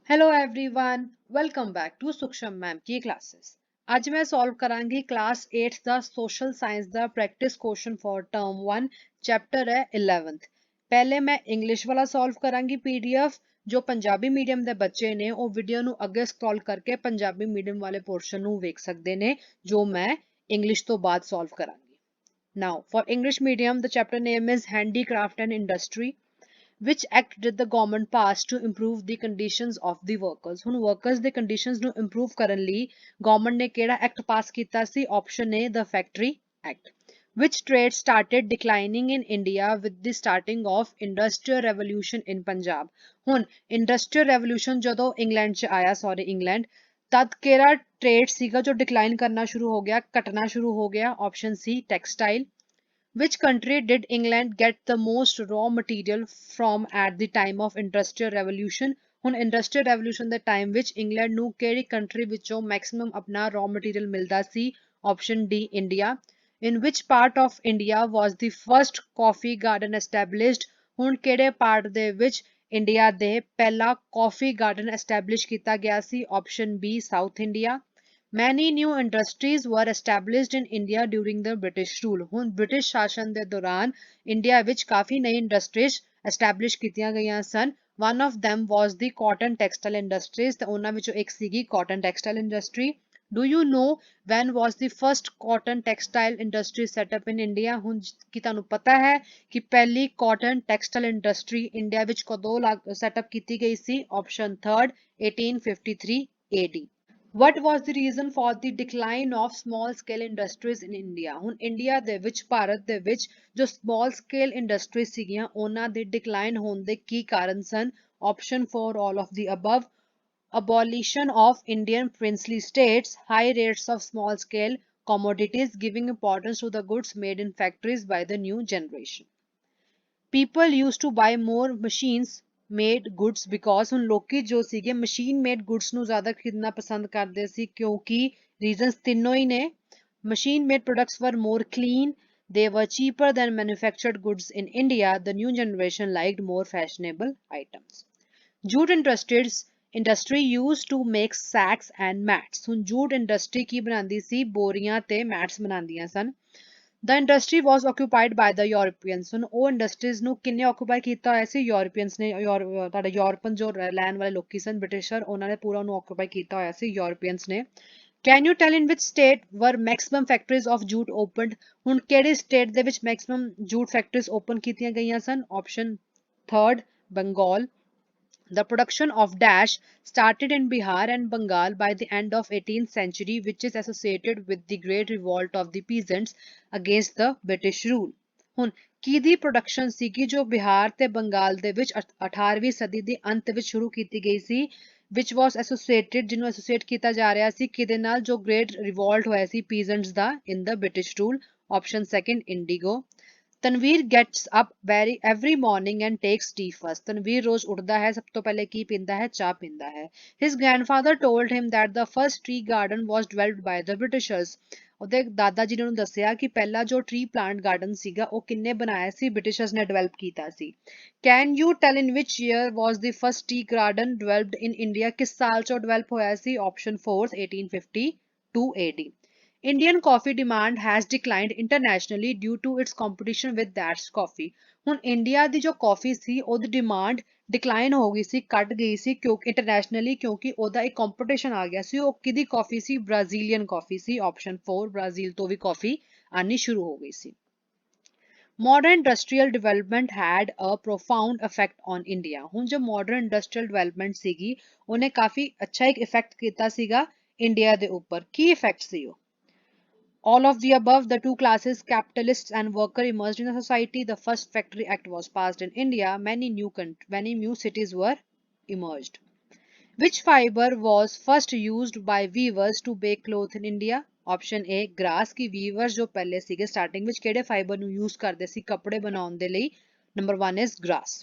Hello everyone welcome back to Sukshm ma'am की classes. आज मैं सॉल्व करांगी क्लास 8th दा सोशल साइंस दा practice question for term 1 chapter है 11th। पहले मैं इंग्लिश वाला सॉल्व करांगी पीडीएफ। जो पंजाबी मीडियम ਦੇ ਬੱਚੇ ਨੇ ਉਹ ਵੀਡੀਓ ਨੂੰ ਅੱਗੇ ਸਕਰੋਲ ਕਰਕੇ ਪੰਜਾਬੀ ਮੀਡੀਅਮ ਵਾਲੇ ਪੋਰਸ਼ਨ ਨੂੰ ਵੇਖ ਸਕਦੇ ਨੇ ਜੋ ਮੈਂ ਇੰਗਲਿਸ਼ ਤੋਂ ਬਾਅਦ ਸੋਲਵ ਕਰਾਂਗੀ। Now for English medium the chapter name is handicraft and industry. which act did the government pass to improve the conditions of the workers? ਹੁਣ workers ਦੇ conditions ਨੂੰ improve ਕਰਨ ਲਈ government ਨੇ ਕਿਹੜਾ act pass ਕੀਤਾ ਸੀ? Option A the factory act. Which trade started declining in India with the starting of industrial revolution in Punjab? ਹੁਣ industrial revolution ਜਦੋਂ ਇੰਗਲੈਂਡ ਚ ਆਇਆ ਇੰਗਲੈਂਡ ਤਦ ਕਿਹੜਾ ਟ੍ਰੇਡ ਸੀਗਾ ਜੋ ਡਿਕਲਾਈਨ ਕਰਨਾ ਸ਼ੁਰੂ ਹੋ ਗਿਆ, ਘਟਣਾ ਸ਼ੁਰੂ ਹੋ ਗਿਆ? Option C textile. Which country did England get the most raw material from at the time of Industrial Revolution? ਹੁਣ Industrial Revolution ਦੇ time ਵਿੱਚ ਇੰਗਲੈਂਡ ਨੂੰ ਕਿਹੜੀ ਕੰਟਰੀ ਵਿੱਚੋਂ ਮੈਕਸਿਮਮ ਆਪਣਾ raw material ਮਿਲਦਾ ਸੀ? Option D India. In which part of India was the first coffee garden established? ਹੁਣ ਕਿਹੜੇ part ਦੇ ਵਿੱਚ ਇੰਡੀਆ ਦੇ ਪਹਿਲਾ coffee garden establish ਕੀਤਾ ਗਿਆ ਸੀ? Option B South India. Many new industries were established in India during the British rule. ਹੁਣ British शासन ਦੇ ਦੌਰਾਨ ਇੰਡੀਆ ਵਿੱਚ ਕਾਫੀ ਨਈ ਇੰਡਸਟਰੀਜ਼ establish ਕੀਤੀਆਂ ਗਈਆਂ ਸਨ। One of them was the cotton textile industries ਤੇ ਉਹਨਾਂ ਵਿੱਚੋਂ ਇੱਕ ਸੀਗੀ cotton textile industry. Do you know when was the first cotton textile industry set up in India? ਹੁਣ ਕੀ ਤੁਹਾਨੂੰ ਪਤਾ ਹੈ ਕਿ ਪਹਿਲੀ cotton textile industry ਇੰਡੀਆ ਵਿੱਚ ਕਦੋਂ ਸੈਟਅਪ ਕੀਤੀ ਗਈ ਸੀ? Option 3rd 1853 AD. What was the reason for the decline of small scale industries in India? ਹੁਣ ਇੰਡੀਆ ਦੇ ਵਿੱਚ ਭਾਰਤ ਦੇ ਵਿੱਚ ਜੋ small scale industries ਸੀਗੀਆਂ ਉਹਨਾਂ ਦੇ decline ਹੋਣ ਦੇ ਕੀ ਕਾਰਨ ਸਨ? Option for all of the above. Abolition of Indian princely states, high rates of small scale commodities, giving importance to the goods made in factories by the new generation. People used to buy more machines made goods because ਹੁਣ ਲੋਕੀ ਜੋ ਸੀਗੇ machine made goods ਨੂੰ ਜ਼ਿਆਦਾ ਖਰੀਦਣਾ ਪਸੰਦ ਕਰਦੇ ਸੀ ਕਿਉਂਕਿ reasons ਤਿੰਨੋਂ ਹੀ ਨੇ। Machine made products were more clean, they were cheaper than manufactured goods in India, the new generation liked more fashionable items. Jute industry used to make sacks and mats. ਹੁਣ jute industry ਕੀ ਬਣਾਉਂਦੀ ਸੀ? ਬੋਰੀਆਂ ਤੇ mats ਬਣਾਉਂਦੀਆਂ ਸਨ। The industry was occupied by the Europeans. ਹੁਣ ਉਹ industries ਨੂੰ ਕਿੰਨੇ occupy ਕੀਤਾ ਹੋਇਆ ਸੀ? ਯੂਰਪੀਅਨਸ ਨੇ। ਤੁਹਾਡੇ ਯੂਰਪਨ ਜੋ ਲੈਣ ਵਾਲੇ ਲੋਕੀ ਸਨ ਬ੍ਰਿਟਿਸ਼ਰ ਉਹਨਾਂ ਨੇ ਪੂਰਾ ਉਹਨੂੰ ਆਕੂਪਾਈ ਕੀਤਾ ਹੋਇਆ ਸੀ ਯੂਰਪੀਅਨਸ ਨੇ। Can you tell in which state were maximum factories of jute opened? ਹੁਣ ਕਿਹੜੇ state ਦੇ ਵਿੱਚ maximum jute factories open ਕੀਤੀਆਂ ਗਈਆਂ ਸਨ? Option 3rd Bengal. The production of dash started in Bihar and Bengal by the end of 18th century, which is associated with the great revolt of the peasants against the British rule. ਹੁਣ ਕਿਹਦੀ production ਸੀਗੀ ਜੋ ਬਿਹਾਰ ਤੇ ਬੰਗਾਲ ਦੇ ਵਿੱਚ 18ਵੀਂ ਸਦੀ ਦੇ ਅੰਤ ਵਿੱਚ ਸ਼ੁਰੂ ਕੀਤੀ ਗਈ ਸੀ which was associated ਜਿਹਨੂੰ ਐਸੋਸੀਏਟ ਕੀਤਾ ਜਾ ਰਿਹਾ ਸੀ ਕਿਹਦੇ ਨਾਲ ਜੋ ਗ੍ਰੇਟ ਰਿਵੋਲਟ ਹੋਇਆ ਸੀ ਪੀਜ਼ੈਂਟਸ ਦਾ in the British rule. Option 2nd Indigo. Tanveer gets up every morning and takes tea first. Tanveer रोज उठता है, सब तो पहले की पींदा है? चाय पींदा है। His grandfather told him that the first tree garden was developed by the Britishers. ਉਹਦੇ ਦਾਦਾ ਜੀ ਨੇ ਉਹਨੂੰ ਦੱਸਿਆ ਕਿ ਪਹਿਲਾ ਜੋ ਟਰੀ ਪਲਾਂਟ ਗਾਰਡਨ ਸੀਗਾ ਉਹ ਕਿੰਨੇ ਬਣਾਇਆ ਸੀ? ਬ੍ਰਿਟਿਸ਼ਰਸ ਨੇ ਡਿਵੈਲਪ ਕੀਤਾ ਸੀ। Can you tell in which year was the first tea garden developed in India? ਕਿਸ ਸਾਲ ਚੋਂ ਡਿਵੈਲਪ ਹੋਇਆ ਸੀ? Option 4 1852 AD. Indian coffee demand has declined internationally due to its competition with That's coffee. ਹੁਣ India ਦੀ ਜੋ ਕਾਫੀ ਸੀ ਉਹਦੀ demand decline ਹੋ ਗਈ ਸੀ, ਘਟ ਗਈ ਸੀ ਕਿਉਂਕਿ ਇੰਟਰਨੈਸ਼ਨਲੀ ਕਿਉਂਕਿ ਉਹਦਾ ਇੱਕ ਕੰਪੀਟੀਸ਼ਨ ਆ ਗਿਆ ਸੀ। ਉਹ ਕਿਹਦੀ ਕਾਫੀ ਸੀ? ਬ੍ਰਾਜ਼ੀਲੀਅਨ ਕਾਫੀ ਸੀ। Option 4 ਬ੍ਰਾਜ਼ੀਲ ਤੋਂ ਵੀ ਕਾਫੀ ਆਣੀ ਸ਼ੁਰੂ ਹੋ ਗਈ ਸੀ। Modern industrial development had a profound effect on India. ਹੁਣ ਜੋ modern industrial development ਸੀਗੀ ਉਹਨੇ ਕਾਫੀ ਅੱਛਾ ਇੱਕ ਇਫੈਕਟ ਕੀਤਾ ਸੀਗਾ ਇੰਡੀਆ ਦੇ ਉੱਪਰ। ਕੀ ਇਫੈਕਟ ਸੀ ਉਹ? All of the above, the two classes, capitalists and worker, emerged in the society. The first Factory Act was passed in India. Many new cities were emerged. Which fiber was first used by weavers to bake clothes in India? Option A grass की weavers जो पहले सीगे starting ਵਿੱਚ ਕਿਹੜੇ fiber ਨੂੰ use ਕਰਦੇ ਸੀ ਕੱਪੜੇ ਬਣਾਉਣ ਦੇ ਲਈ? Number 1 is grass.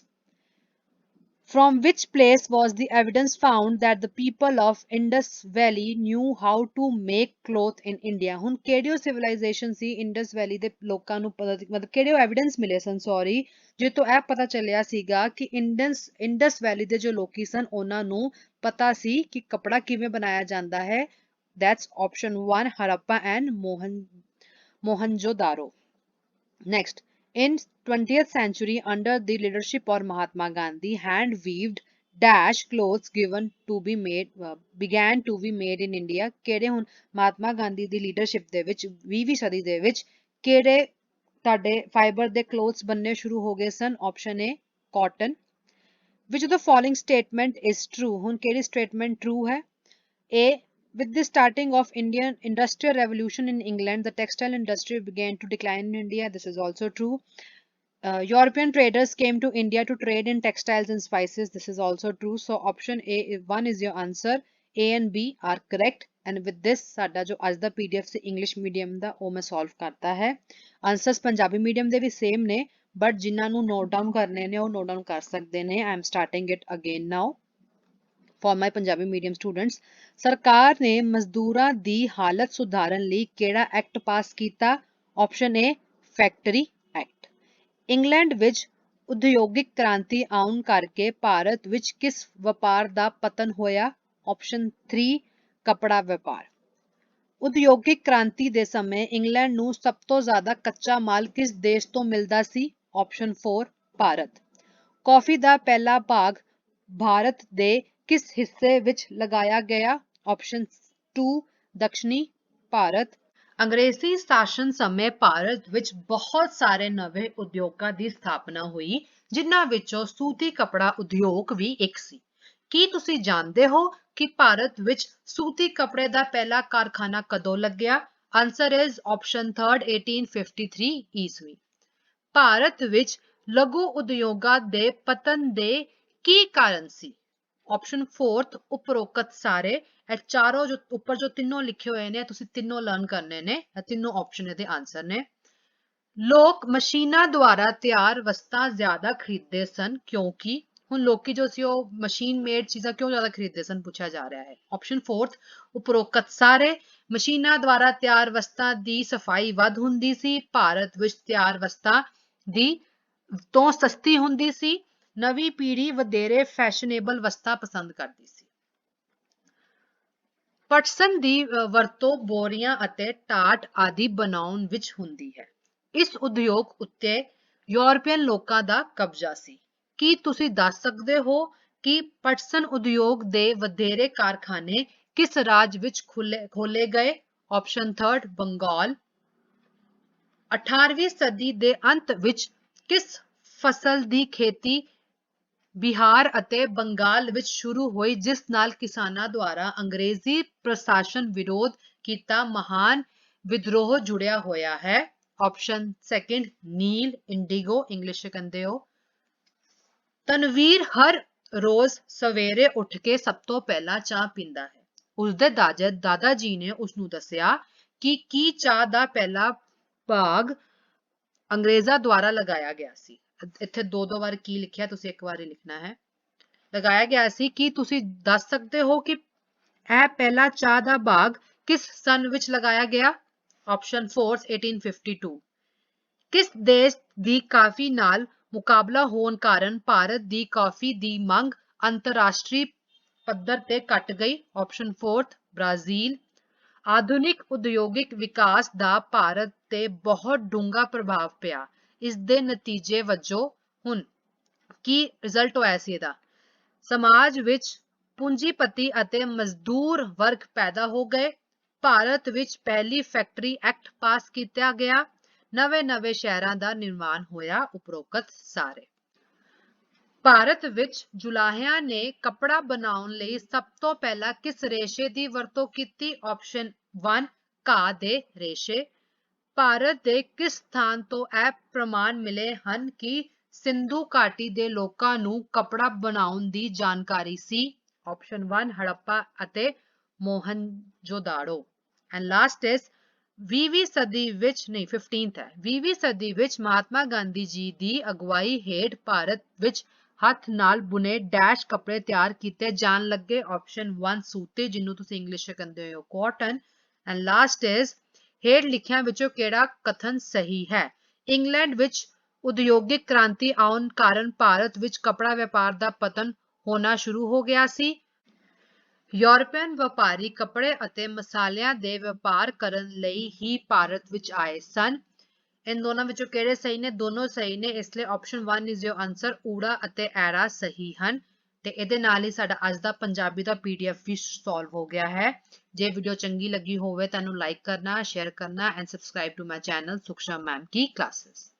From which place was the evidence found that the people of Indus Valley knew how to make cloth in India? ਹੁਣ ਕਿਹੜੀ civilization ਸੀ Indus Valley ਦੇ ਲੋਕਾਂ ਨੂੰ ਪਤਾ ਮਤਲਬ ਕਿਹੜੇ evidence ਮਿਲੇ ਸਨ ਸੌਰੀ ਜੇ ਤੋਂ ਇਹ ਪਤਾ ਚੱਲਿਆ ਸੀਗਾ ਕਿ Indus Valley ਦੇ ਜੋ ਲੋਕੀ ਸਨ ਉਹਨਾਂ ਨੂੰ ਪਤਾ ਸੀ ਕਿ ਕਪੜਾ ਕਿਵੇਂ ਬਣਾਇਆ ਜਾਂਦਾ ਹੈ that's option 1 Harappa and Mohenjo-daro. Next, in 20th century, under the leadership of Mahatma Gandhi, hand weaved dash clothes began to be made in India. ਕਿਹੜੇ ਹੁਣ ਮਹਾਤਮਾ ਗਾਂਧੀ ਦੀ ਲੀਡਰਸ਼ਿਪ ਦੇ ਵਿੱਚ 20ਵੀਂ ਸਦੀ ਦੇ ਵਿੱਚ ਕਿਹੜੇ ਤੁਹਾਡੇ ਫਾਈਬਰ ਦੇ ਕਲੋਥਸ ਬਣਨੇ ਸ਼ੁਰੂ ਹੋ ਗਏ ਸਨ? Option A cotton. Which of the following statement is true? ਹੁਣ ਕਿਹੜੀ statement true ਹੈ? A. With the starting of Indian Industrial Revolution in England, the textile industry began to decline in India. This is also true. European traders came to India to trade in textiles and spices. This is also true. So option A1 is your answer. A and B are correct. And with this, ਸਾਡਾ ਜੋ ਅੱਜ ਦਾ PDF ਸੀ English medium ਦਾ ਉਹ ਮੈਂ solve ਕਰਤਾ ਹੈ. Answers Punjabi medium ਦੇ ਵੀ same ਨੇ, but ਜਿਨ੍ਹਾਂ ਨੂੰ note down ਕਰਨੇ ਨੇ ਉਹ note down ਕਰ ਸਕਦੇ ਨੇ. I am starting it again now. For my Punjabi medium students, ਸਰਕਾਰ ਨੇ ਮਜ਼ਦੂਰਾਂ ਦੀ ਹਾਲਤ ਸੁਧਾਰਨ ਲਈ ਕਿਹੜਾ ਐਕਟ ਪਾਸ ਕੀਤਾ? Option A factory act. England ਵਿੱਚ ਉਦਯੋਗਿਕ ਕ੍ਰਾਂਤੀ ਆਉਣ ਕਰਕੇ ਭਾਰਤ ਵਿੱਚ ਕਿਸ ਵਪਾਰ ਦਾ ਪਤਨ ਹੋਇਆ? ਆਪਸ਼ਨ 3 ਕਪੜਾ ਵਪਾਰ. ਉਦਯੋਗਿਕ ਕ੍ਰਾਂਤੀ ਦੇ ਸਮੇਂ ਇੰਗਲੈਂਡ ਨੂੰ ਸਭ ਤੋਂ ਜ਼ਿਆਦਾ ਕੱਚਾ ਮਾਲ ਕਿਸ ਦੇਸ਼ ਤੋਂ ਮਿਲਦਾ ਸੀ? ਆਪਸ਼ਨ 4 ਭਾਰਤ. ਕੌਫੀ ਦਾ ਪਹਿਲਾ ਬਾਗ ਭਾਰਤ ਦੇ ਕਿਸ ਹਿੱਸੇ ਵਿੱਚ ਲਗਾਇਆ ਗਿਆ? ਆਪਸ਼ਨ 2 ਦੱਖਣੀ ਭਾਰਤ. ਅੰਗਰੇਜ਼ੀ ਸ਼ਾਸਨ ਸਮੇਂ ਭਾਰਤ ਵਿੱਚ ਬਹੁਤ ਸਾਰੇ ਨਵੇਂ ਉਦਯੋਗਾਂ ਦੀ ਸਥਾਪਨਾ ਹੋਈ ਜਿਨ੍ਹਾਂ ਵਿੱਚੋਂ ਸੂਤੀ ਕੱਪੜਾ ਉਦਯੋਗ ਵੀ ਇੱਕ ਸੀ. ਕੀ ਤੁਸੀਂ ਜਾਣਦੇ ਹੋ ਕਿ ਭਾਰਤ ਵਿੱਚ ਸੂਤੀ ਕੱਪੜੇ ਦਾ ਪਹਿਲਾ ਕਾਰਖਾਨਾ ਕਦੋਂ ਲੱਗਿਆ? ਆਨਸਰ ਇਜ਼ ਆਪਸ਼ਨ 3 1853 ਈਸਵੀ. ਭਾਰਤ ਵਿੱਚ ਲਘੂ ਉਦਯੋਗਾਂ ਦੇ ਪਤਨ ਦੇ ਕੀ ਕਾਰਨ ਸੀ? ਆਪਸ਼ਨ 4 ਉਪਰੋਕਤ ਸਾਰੇ. ਇਹ ਚਾਰੋਂ ਜੋ ਉੱਪਰ ਜੋ ਤਿੰਨੋਂ ਲਿਖੇ ਹੋਏ ਨੇ ਤੁਸੀਂ ਤਿੰਨੋਂ ਲਰਨ ਕਰਨੇ ਨੇ. ਇਹ ਤਿੰਨੋਂ ਆਪਸ਼ਨ ਇਹਦੇ ਆਨਸਰ ਨੇ. ਲੋਕ ਮਸ਼ੀਨਾਂ ਦੁਆਰਾ ਤਿਆਰ ਵਸਤਾਂ ਜ਼ਿਆਦਾ ਖਰੀਦਦੇ ਸਨ ਕਿਉਂਕਿ ਹੁਣ ਲੋਕੀ ਜੋ ਸੀ ਉਹ ਮਸ਼ੀਨ ਮੇਡ ਚੀਜ਼ਾਂ ਕਿਉਂ ਜ਼ਿਆਦਾ ਖਰੀਦਦੇ ਸਨ ਪੁੱਛਿਆ ਜਾ ਰਿਹਾ ਹੈ. ਆਪਸ਼ਨ 4 ਉਪਰੋਕਤ ਸਾਰੇ. ਮਸ਼ੀਨਾਂ ਦੁਆਰਾ ਤਿਆਰ ਵਸਤਾਂ ਦੀ ਸਫਾਈ ਵੱਧ ਹੁੰਦੀ ਸੀ. ਭਾਰਤ ਵਿੱਚ ਤਿਆਰ ਵਸਤਾਂ ਦੀ ਤੋਂ ਸਸਤੀ ਹੁੰਦੀ ਸੀ. ਨਵੀਂ ਪੀੜ੍ਹੀ ਵਧੇਰੇ ਫੈਸ਼ਨੇਬਲ ਵਸਤਾਂ ਪਸੰਦ ਕਰਦੀ ਸੀ. ਪਟਸਨ ਦੀ ਵਰਤੋਂ ਬੋਰੀਆਂ ਅਤੇ ਟਾਟ ਆਦਿ ਬਣਾਉਣ ਵਿੱਚ ਹੁੰਦੀ ਹੈ. ਇਸ ਉਦਯੋਗ ਉੱਤੇ ਯੂਰਪੀਅਨ ਲੋਕਾਂ ਦਾ ਕਬਜ਼ਾ ਸੀ. ਕੀ ਤੁਸੀਂ ਦੱਸ ਸਕਦੇ ਹੋ ਕਿ ਪਟਸਨ ਉਦਯੋਗ ਦੇ ਵਧੇਰੇ ਕਾਰਖਾਨੇ ਕਿਸ ਰਾਜ ਵਿੱਚ ਖੋਲੇ ਗਏ? ਆਪਸ਼ਨ 3 ਬੰਗਾਲ. 18ਵੀਂ ਸਦੀ ਦੇ ਅੰਤ ਵਿੱਚ ਕਿਸ ਫਸਲ ਦੀ ਖੇਤੀ ਬਿਹਾਰ ਅਤੇ ਬੰਗਾਲ ਵਿੱਚ ਸ਼ੁਰੂ ਹੋਈ ਜਿਸ ਨਾਲ ਕਿਸਾਨਾਂ ਦੁਆਰਾ ਅੰਗਰੇਜ਼ੀ ਪ੍ਰਸ਼ਾਸਨ ਵਿਰੋਧ ਕੀਤਾ ਮਹਾਨ ਵਿਦਰੋਹ ਜੁੜਿਆ ਹੋਇਆ ਹੈ? ਆਪਸ਼ਨ 2 ਨੀਲ ਇੰਡੀਗੋ ਇੰਗਲਿਸ਼ ਕਹਿੰਦੇ ਹੋ. ਤਨਵੀਰ ਹਰ ਰੋਜ਼ ਸਵੇਰੇ ਉੱਠ ਕੇ ਸਭ ਤੋਂ ਪਹਿਲਾਂ ਚਾਹ ਪੀਂਦਾ ਹੈ. ਉਸਦੇ ਦਾਦਾ ਜੀ ਨੇ ਉਸਨੂੰ ਦੱਸਿਆ ਕਿ ਕੀ ਚਾਹ ਦਾ ਪਹਿਲਾ ਭਾਗ ਅੰਗਰੇਜ਼ਾਂ ਦੁਆਰਾ ਲਗਾਇਆ ਗਿਆ ਸੀ. ਇੱਥੇ ਦੋ ਵਾਰ ਕੀ ਲਿਖਿਆ ਤੁਸੀਂ ਇੱਕ ਵਾਰ ਹੀ ਲਿਖਣਾ ਹੈ. ਲਗਾਇਆ ਗਿਆ ਸੀ. ਕੀ ਤੁਸੀਂ ਦੱਸ ਸਕਦੇ ਹੋ ਕਿ ਇਹ ਪਹਿਲਾ ਚਾਹ ਦਾ ਬਾਗ ਕਿਸ ਸਨ ਵਿੱਚ ਲਗਾਇਆ ਗਿਆ? ਆਪਸ਼ਨ 4 1852. ਕਿਸ ਦੇਸ਼ ਦੀ ਕਾਫੀ ਨਾਲ ਮੁਕਾਬਲਾ ਹੋਣ ਕਾਰਨ ਭਾਰਤ ਦੀ ਕਾਫੀ ਦੀ ਮੰਗ ਅੰਤਰਰਾਸ਼ਟਰੀ ਪੱਧਰ ਤੇ ਘਟ ਗਈ? Option 4 Brazil. ਆਧੁਨਿਕ ਉਦਯੋਗਿਕ ਵਿਕਾਸ ਦਾ ਭਾਰਤ ਤੇ ਬਹੁਤ ਡੂੰਘਾ ਪ੍ਰਭਾਵ ਪਿਆ. ਇਸ ਦੇ ਨਤੀਜੇ ਵਜੋਂ ਹੁਣ ਕੀ ਰਿਜ਼ਲਟ ਹੋਇਆ ਸੀ ਇਹਦਾ? ਸਮਾਜ ਵਿੱਚ ਪੂੰਜੀਪਤੀ ਅਤੇ ਮਜ਼ਦੂਰ ਵਰਗ ਪੈਦਾ ਹੋ ਗਏ. ਭਾਰਤ ਵਿੱਚ ਪਹਿਲੀ ਫੈਕਟਰੀ ਐਕਟ ਪਾਸ ਕੀਤਾ ਗਿਆ. ਨਵੇਂ ਸ਼ਹਿਰਾਂ ਦਾ ਨਿਰਮਾਣ ਹੋਇਆ. ਉਪਰੋਕਤ ਸਾਰੇ. ਭਾਰਤ ਵਿੱਚ ਜੁਲਾਹਿਆਂ ਨੇ ਕੱਪੜਾ ਬਣਾਉਣ ਲਈ ਸਭ ਤੋਂ ਪਹਿਲਾਂ ਕਿਸ ਰੇਸ਼ੇ ਦੀ ਵਰਤੋਂ ਕੀਤੀ? ਆਪਸ਼ਨ 1 ਘਾਹ ਦੇ ਰੇਸ਼ੇ. ਭਾਰਤ ਦੇ ਕਿਸ ਸਥਾਨ ਤੋਂ ਇਹ ਪ੍ਰਮਾਣ ਮਿਲੇ ਹਨ ਕਿ ਸਿੰਧੂ ਘਾਟੀ ਦੇ ਲੋਕਾਂ ਨੂੰ ਕੱਪੜਾ ਬਣਾਉਣ ਦੀ ਜਾਣਕਾਰੀ ਸੀ? ਆਪਸ਼ਨ 1 ਹੜੱਪਾ ਅਤੇ ਮੋਹਨਜੋਦਾੜੋ. ਐਂਡ ਲਾਸਟ ਇਜ਼ 20ਵੀਂ ਸਦੀ ਵਿੱਚ ਨਹੀਂ 15th ਹੈ 20ਵੀਂ ਸਦੀ ਵਿੱਚ ਮਹਾਤਮਾ ਗਾਂਧੀ ਜੀ ਦੀ ਅਗਵਾਈ ਹੇਠ ਭਾਰਤ ਵਿੱਚ ਹੱਥ ਨਾਲ ਬੁਣੇ ਡੈਸ਼ ਕੱਪੜੇ ਤਿਆਰ ਕੀਤੇ ਜਾਣ ਲੱਗੇ। ਆਪਸ਼ਨ 1 ਸੂਤੇ, ਜਿਹਨੂੰ ਤੁਸੀਂ ਇੰਗਲਿਸ਼ ਵਿੱਚ ਕਹਿੰਦੇ ਹੋ ਕਾਟਨ। ਐਂਡ ਲਾਸਟ ਇਜ਼ ਹੇਠ ਲਿਖਿਆਂ ਵਿੱਚੋਂ ਕਿਹੜਾ ਕਥਨ ਸਹੀ ਹੈ? ਇੰਗਲੈਂਡ ਵਿੱਚ ਉਦਯੋਗਿਕ ਕ੍ਰਾਂਤੀ ਆਉਣ ਕਾਰਨ ਭਾਰਤ ਵਿੱਚ ਕੱਪੜਾ ਵਪਾਰ ਦਾ ਪਤਨ ਹੋਣਾ ਸ਼ੁਰੂ ਹੋ ਗਿਆ ਸੀ। ਯੂਰਪੀਅਨ ਵਪਾਰੀ ਕੱਪੜੇ ਅਤੇ ਮਸਾਲਿਆਂ ਦੇ ਵਪਾਰ ਕਰਨ ਲਈ ਹੀ ਭਾਰਤ ਵਿੱਚ ਆਏ ਸਨ। ਇਨ ਦੋਨਾਂ ਵਿੱਚੋਂ ਕਿਹੜੇ ਸਹੀ ਨੇ? ਦੋਨੋਂ ਸਹੀ ਨੇ, ਇਸ ਲਈ ਆਪਸ਼ਨ 1 ਇਜ਼ ਯੋਰ ਆਨਸਰ। ਊੜਾ ਅਤੇ ਐੜਾ ਸਹੀ ਹਨ। ਤੇ ਇਹਦੇ ਨਾਲ ਹੀ ਸਾਡਾ ਅੱਜ ਦਾ ਪੰਜਾਬੀ ਦਾ PDF ਵੀ ਸੋਲਵ ਹੋ ਗਿਆ ਹੈ। ਜੇ ਵੀਡੀਓ ਚੰਗੀ ਲੱਗੀ ਹੋਵੇ ਤਾਂ ਇਹਨੂੰ ਲਾਈਕ ਕਰਨਾ, ਸ਼ੇਅਰ ਕਰਨਾ and subscribe to my channel Sukhsham ma'am ਕੀ ਕਲਾਸਿਸ।